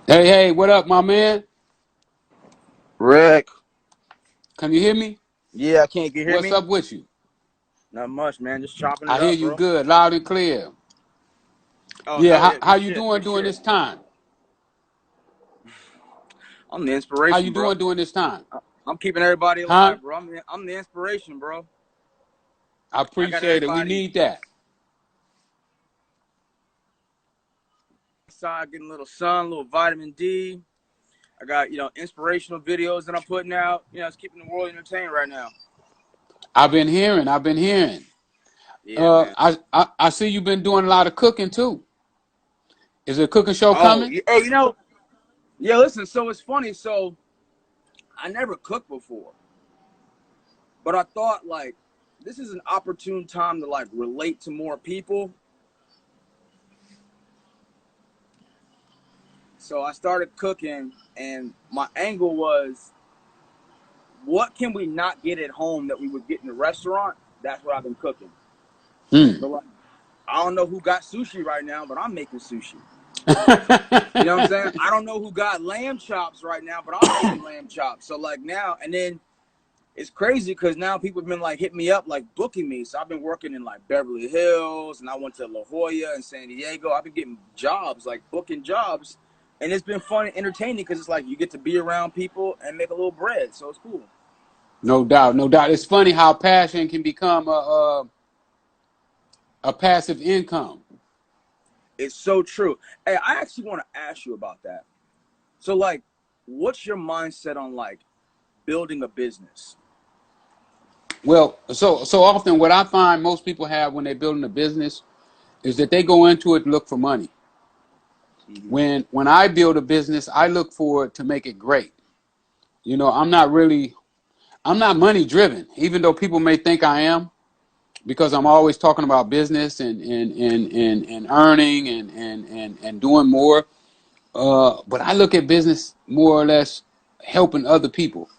Hey, hey, what up, my man? Rick, Can you hear me? yeah, I can't you hear What's me? up with you? Not much, man. Just chopping I it hear up, you bro. good, loud and clear. Oh Yeah, hell how, yeah, how good you shit, doing good during shit. this time? I'm the How you inspiration, bro. doing during this time? I'm keeping everybody Huh? alive, bro. I'm the inspiration, bro. I I got appreciate it. We everybody need that. outside getting a little sun, a little vitamin D. I got inspirational videos that I'm putting out. It's keeping the world entertained right now. I've been hearing. Yeah, man. I see you've been doing a lot of cooking too. Is a cooking show Oh, coming? yeah. Listen, so it's funny. So I never cooked before, but I thought like this is an opportune time to like relate to more people. So I started cooking, and my angle was, what can we not get at home that we would get in the restaurant? That's what I've been cooking. Hmm. So like, I don't know who got sushi right now, but I'm making sushi. You know what I'm saying? I don't know who got lamb chops right now, but I'm making lamb chops. So like now, and then it's crazy because now people have been like hitting me up, like booking me. So I've been working in like Beverly Hills, and I went to La Jolla and San Diego. I've been getting jobs, like booking jobs, and it's been fun and entertaining because it's like you get to be around people and make a little bread. So it's cool. No doubt, no doubt. It's funny how passion can become a passive income. It's so true. Hey, I actually want to ask you about that. So like, what's your mindset on like building a business? Well, so often what I find most people have when they're building a business is that they go into it to look for money. Mm-hmm. When I build a business, I look for it to make it great. I'm not money driven, even though people may think I am, because I'm always talking about business and earning and doing more. But I look at business more or less helping other people,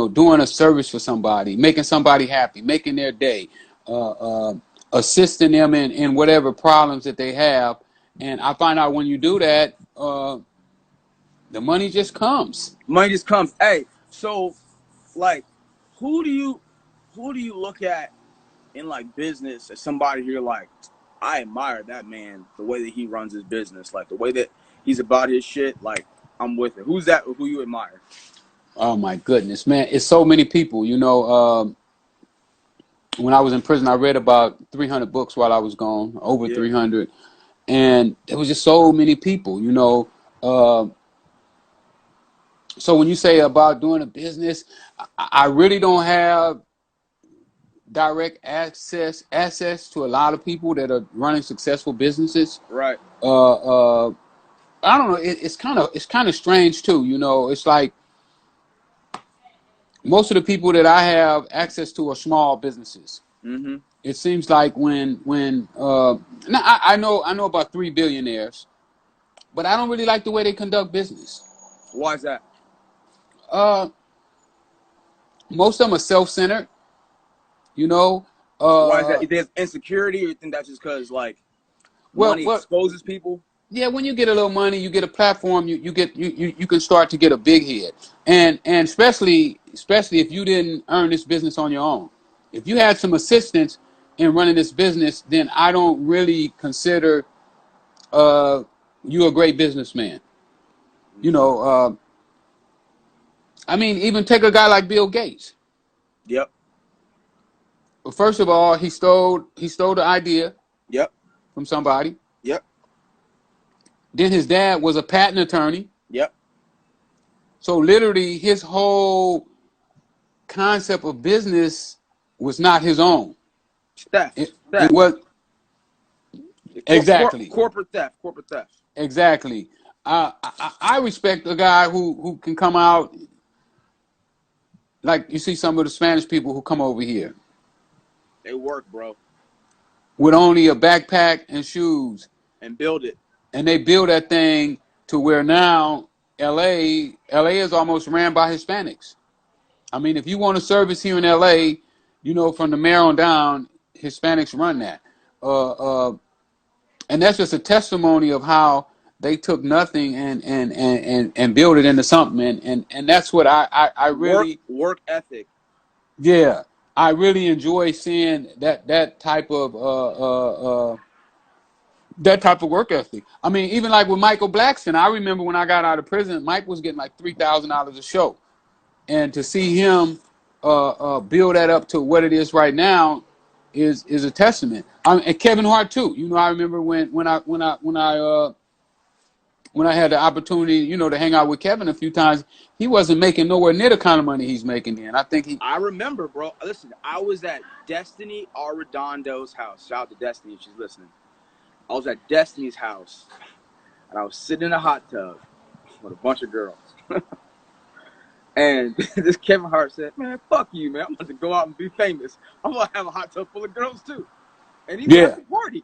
doing a service for somebody, making somebody happy, making their day, uh, uh, assisting them in whatever problems that they have. And I find out when you do that, the money just comes. Money just comes. Hey, so like, who do you who do you look at in like business as somebody here like, I admire that man, the way that he runs his business, like the way that he's about his shit, like I'm with it. Who's that who you admire? Oh my goodness, man! It's so many people. When I was in prison, I read about 300 books while I was gone, over Yeah. 300, and there was just so many people. Uh, so when you say about doing a business, I really don't have direct access to a lot of people that are running successful businesses. Right. Uh, uh, I don't know. It's kind of strange too. It's like most of the people that I have access to are small businesses. Mm-hmm. It seems like when now I know about three billionaires, but I don't really like the way they conduct business. Why is that? Uh, most of them are self-centered. You know. Why is that? Uh, You think it's insecurity, or you think that's just because like well, money well, exposes people? yeah. When you get a little money, you get a platform. You can start to get a big head, and especially if you didn't earn this business on your own. If you had some assistance in running this business, then I don't really consider uh, you a great businessman. You Mm-hmm. know, I mean, even take a guy like Bill Gates. Yep. First of all, he stole the idea Yep. from somebody. Yep. Then his dad was a patent attorney. Yep. So literally, his whole concept of business was not his own. Theft. It Theft. was exactly, Corporate theft. Corporate theft. exactly. I respect a guy who can come out like you see some of the Spanish people who come over here They work, bro, with only a backpack and shoes, and build it. and they build that thing to where now LA is almost ran by Hispanics. I mean, if you want a service here in LA, from the mayor on down, Hispanics run that. Uh, uh, and that's just a testimony of how they took nothing and built it into something, and that's what I really work ethic. yeah, I really enjoy seeing that type of work ethic. I mean, even like with Michael Blackson, I remember when I got out of prison, Mike was getting like $3,000 a show, and to see him build that up to what it is right now is a testament. And Kevin Hart too. You know, I remember when I had the opportunity, you know, to hang out with Kevin a few times, he wasn't making nowhere near the kind of money he's making then. I remember, bro. Listen, I was at Destiny Arredondo's house. Shout out to Destiny if she's listening. I was at Destiny's house, and I was sitting in a hot tub with a bunch of girls. And this Kevin Hart said, "Man, fuck you, man. I'm about to go out and be famous. I'm going to have a hot tub full of girls, too." And he went to party.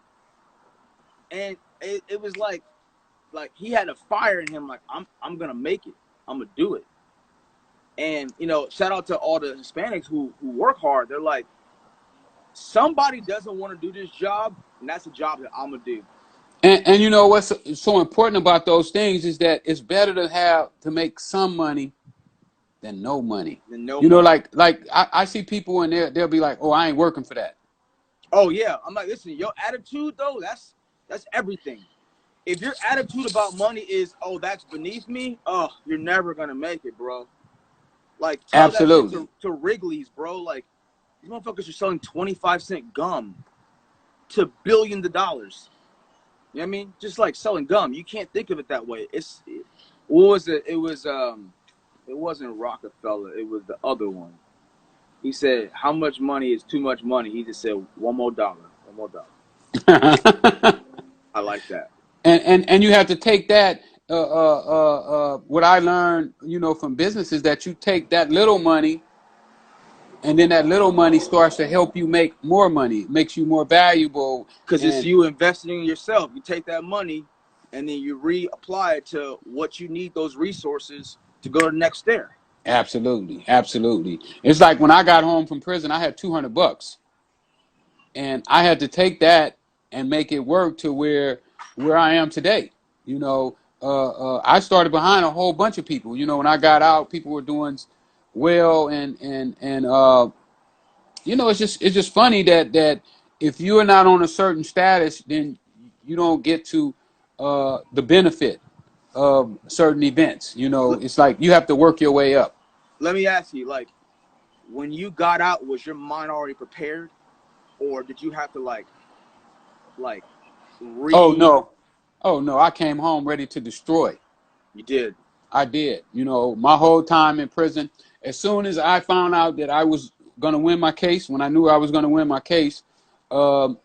And it was like he had a fire in him, like, I'm going to make it. I'm going to do it. And, you know, shout out to all the Hispanics who work hard. They're like, somebody doesn't want to do this job, and that's a job that I'm going to do. And you know what's so important about those things is that it's better to make some money than no money. You know, like I see people in there, they'll be like, "Oh, I ain't working for that." Oh yeah, I'm like, listen, your attitude though, that's everything. If your attitude about money is, "Oh, that's beneath me," oh, you're never gonna make it, bro. Like, tell absolutely that shit to Wrigley's, bro. Like, these motherfuckers are selling 25-cent gum to billions of dollars. You know what I mean? Just like selling gum. You can't think of it that way. What was it? It wasn't Rockefeller. It was the other one. He said, "How much money is too much money?" He just said, "One more dollar. One more dollar." I like that. And you have to take that. What I learned, you know, from business is that you take that little money, and then that little money starts to help you make more money. It makes you more valuable. Because it's you investing in yourself. You take that money, and then you reapply it to what you need those resources to go to the next stair. Absolutely, absolutely. It's like when I got home from prison, I had $200, and I had to take that and make it work to where I am today. You know, I started behind a whole bunch of people. You know, when I got out, people were doing well, and you know, it's just funny that if you are not on a certain status, then you don't get to the benefit of certain events. You know, it's like you have to work your way up. Let me ask you, like, when you got out, was your mind already prepared, or did you have to like Oh no, I came home ready to destroy. You did. I did. You know, my whole time in prison, as soon as I found out that I was going to win my case, when I knew I was going to win my case, I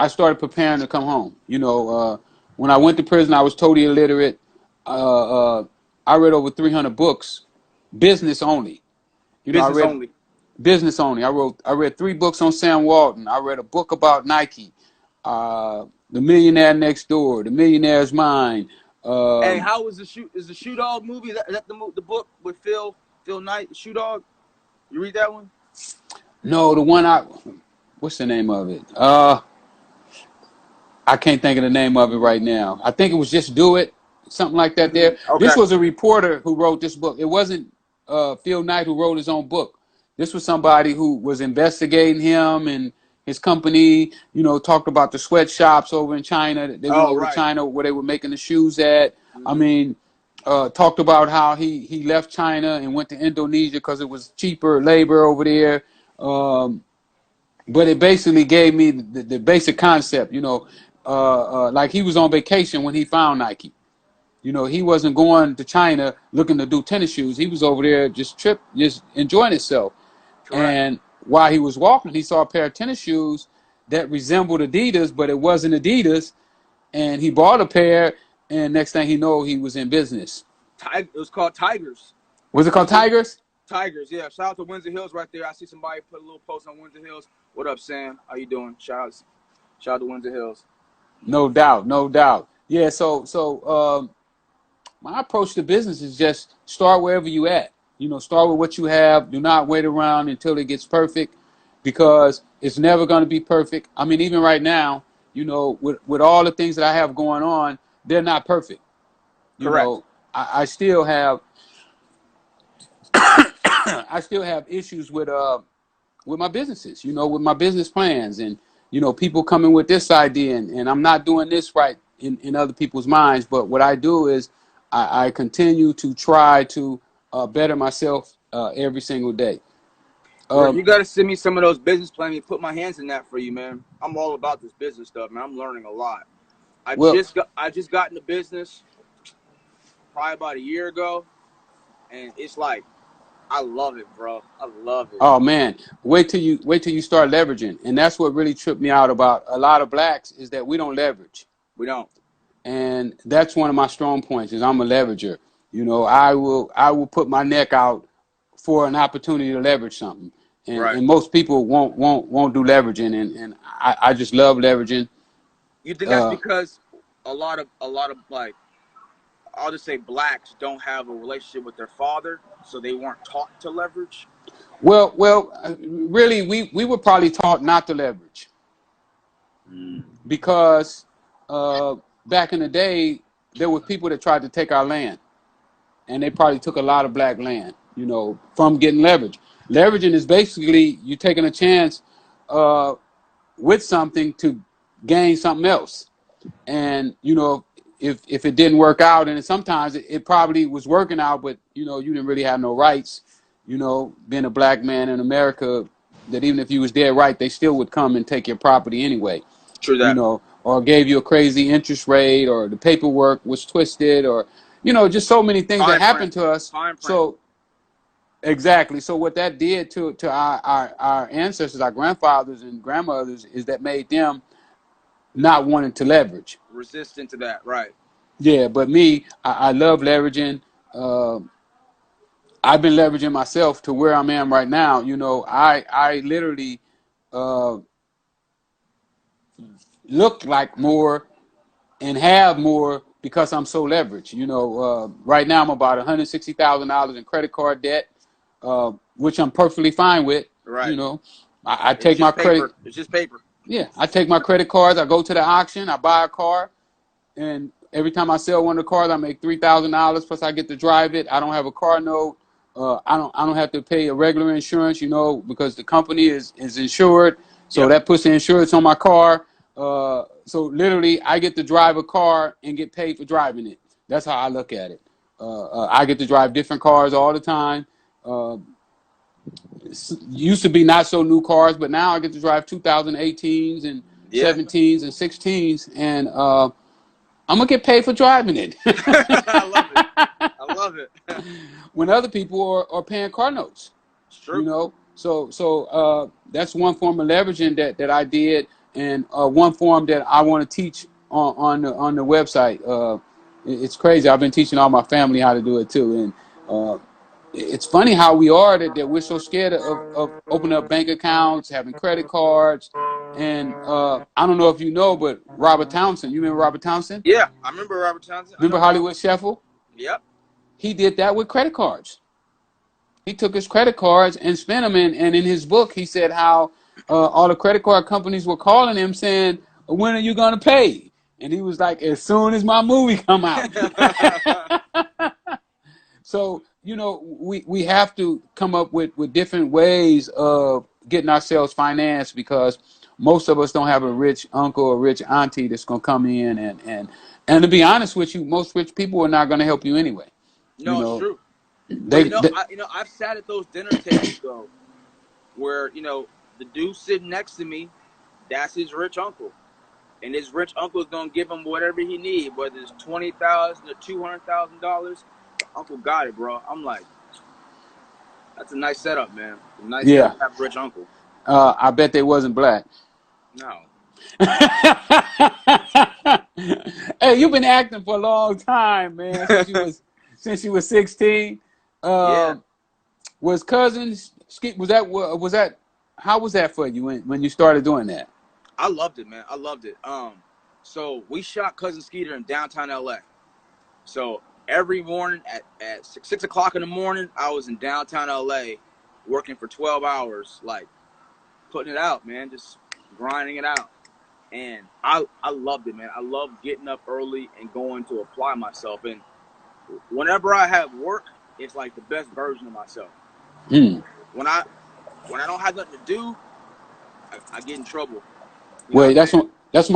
started preparing to come home. You know, when I went to prison, I was totally illiterate. I read over 300 books, business only. You know, business only. Business only. I read 3 books on Sam Walton. I read a book about Nike, The Millionaire Next Door, The Millionaire's Mind. Hey, how was the Shoe Dog movie? Is that the book with Phil Knight, Shoe Dog? You read that one? No, the one what's the name of it? I can't think of the name of it right now. I think it was Just Do It, something like that there. Okay. This was a reporter who wrote this book. It wasn't Phil Knight who wrote his own book. This was somebody who was investigating him and his company, you know, talked about the sweatshops over in China. They went over to China where they were making the shoes at. Mm-hmm. I mean, talked about how he left China and went to Indonesia because it was cheaper labor over there. But it basically gave me the basic concept, you know, like he was on vacation when he found Nike. You know, he wasn't going to China looking to do tennis shoes. He was over there just enjoying himself. Correct. And while he was walking, he saw a pair of tennis shoes that resembled Adidas, but it wasn't Adidas. And he bought a pair, and next thing he know, he was in business. It was called Tigers. Was it called Tigers? Tigers, yeah. Shout out to Windsor Hills right there. I see somebody put a little post on Windsor Hills. What up, Sam? How you doing? Shout out to Windsor Hills. No doubt, no doubt. Yeah, so my approach to business is just start wherever you at. You know, start with what you have. Do not wait around until it gets perfect, because it's never going to be perfect. I mean, even right now, you know, with all the things that I have going on, they're not perfect. You Correct. know, I still have I still have issues with my businesses, you know, with my business plans, and you know, people coming with this idea, and I'm not doing this right in other people's minds. But what I do is I continue to try to better myself every single day. Bro, Um, you gotta send me some of those business plans. Put my hands in that for you, man. I'm all about this business stuff, man. I'm learning a lot. well, I just got into business probably about a year ago, and it's like I love it, bro. I love it. oh man, wait till you start leveraging, and that's what really tripped me out about a lot of blacks is that we don't leverage. We don't. And that's one of my strong points is I'm a leverager. You know, I will put my neck out for an opportunity to leverage something. Right. And most people won't do leveraging, and I just love leveraging. You think that's Uh, because a lot of like I'll just say blacks don't have a relationship with their father, so they weren't taught to leverage. really, we were probably taught not to leverage because back in the day there were people that tried to take our land, and they probably took a lot of black land, you know, from getting leverage. Leveraging is basically you taking a chance uh, with something to gain something else. And you know, if it didn't work out, and sometimes it probably was working out, but you know, you didn't really have no rights. You know, being a black man in America, that even if you was dead right, they still would come and take your property anyway. True You that. know, or gave you a crazy interest rate, or the paperwork was twisted, or you know, just so many things that Fine print. happened to us. Fine print. So exactly. So what that did to our ancestors, our grandfathers and grandmothers, is that made them not wanting to leverage. Resistant to that. Right. Yeah, but me, I love leveraging. I've been leveraging myself to where I am right now. You know, I literally uh, look like more and have more because I'm so leveraged. You know, right now I'm about $160,000 in credit card debt, which I'm perfectly fine with. You Right. know, I It's take my just credit. paper. It's just paper. Yeah, I take my credit cards. I go to the auction. I buy a car, and every time I sell one of the cars, I make $3,000. Plus, I get to drive it. I don't have a car note. I don't have to pay a regular insurance, you know, because the company is insured. So Yep. that puts the insurance on my car. So literally, I get to drive a car and get paid for driving it. That's how I look at it. I get to drive different cars all the time. Uh, Used to be not so new cars, but now I get to drive 2018s and Yeah. 17s and 16s, and I'm gonna get paid for driving it. I love it. I love it. When other people are paying car notes, It's you true. know. So that's one form of leveraging that I did, and one form that I want to teach on the website. It's crazy. I've been teaching all my family how to do it too, and it's funny how we are that we're so scared of opening up bank accounts, having credit cards, and I don't know if you know, but Robert Townsend. You remember Robert Townsend? Yeah. I remember Robert Townsend. I Remember know Rob. Hollywood Shuffle? Yep. He did that with credit cards. He took his credit cards and spent them, and in his book, he said how all the credit card companies were calling him saying, "When are you gonna pay?" And he was like, "As soon as my movie come out." So you know, we have to come up with different ways of getting ourselves financed because most of us don't have a rich uncle or rich auntie that's gonna come in and to be honest with you, most rich people are not gonna help you anyway. You No, it's know, true. But they, they I've sat at those dinner tables though, where the dude sitting next to me, that's his rich uncle, and his rich uncle's gonna give him whatever he need, whether it's $20,000 or $200,000. Uncle got it, bro. I'm like, that's a nice setup, man. Nice setup yeah. to have a rich uncle. I bet they wasn't black. No. Hey, you've been acting for a long time, man. Since you was 16. Yeah, Was cousins? Was that? How was that for you when you started doing that? I loved it, man. I loved it. So we shot Cousin Skeeter in downtown LA. So every morning at 6 o'clock in the morning, I was in downtown LA working for 12 hours, like putting it out, man, just grinding it out. And I loved it, man. I love getting up early and going to apply myself. And whenever I have work, it's like the best version of myself. When I don't have nothing to do, I get in trouble. You know what Wait, I'm saying? that's